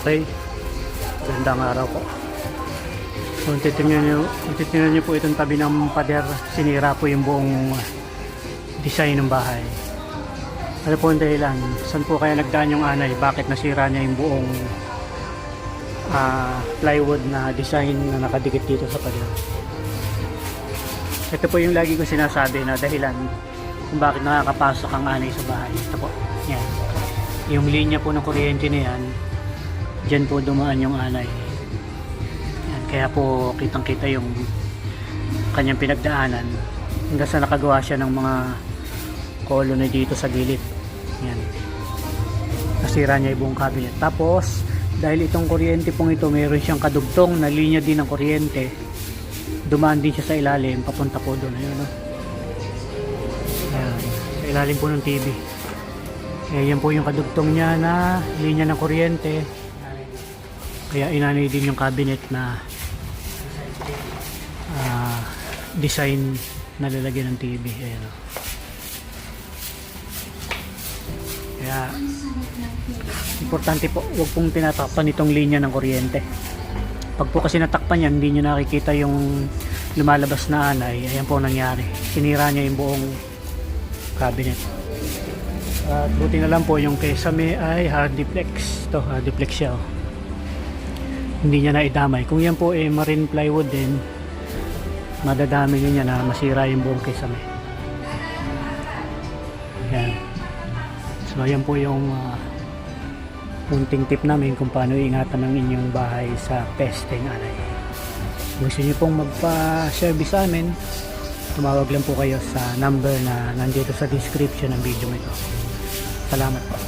Okay, gandang araw po. Kung titingnan nyo po itong tabi ng pader, sinira po yung buong design ng bahay. Ano po ang dahilan? Saan po kaya nagdaan yung anay? Bakit nasira niya yung buong plywood na design na nakadikit dito sa pader? Ito po yung lagi ko sinasabi na dahilan kung bakit nakakapasok ang anay sa bahay. Ito po, yan. Yung linya po ng kuryente na yan, dyan po dumaan yung anay. Yan, kaya po kitang kita yung kanyang pinagdaanan hanggang sa nakagawa siya ng mga colony dito sa gilid. Yan, nasira niya yung buong cabinet. Tapos dahil itong kuryente pong ito meron siyang kadugtong na linya din ng kuryente, dumaan din siya sa ilalim papunta po doon. Ayun, no? Yan, sa ilalim po ng TV. Yan po yung kadugtong niya na linya ng kuryente, kaya inanay din yung cabinet na design na lalagyan ng TV. Ayan, oh. Kaya importante po, huwag pong tinatakpan itong linya ng kuryente. Pag po kasi natakpan yan, hindi nyo nakikita yung lumalabas na anay. Ayan po nangyari, sinira niya yung buong cabinet. At buti na lang po yung Kesame ay hardiplex. Ito, hardiplex siya, oh. Hindi niya na idamay. Kung yan po ay marine plywood din, madadami niya na masira yung buong Kesame. Yan. So yan po yung munting tip namin kung paano ingatan ng inyong bahay sa pesting anay. Gusto niyo pong magpa-service sa amin, tumawag lang po kayo sa number na nandito sa description ng video mo ito. Salamat po.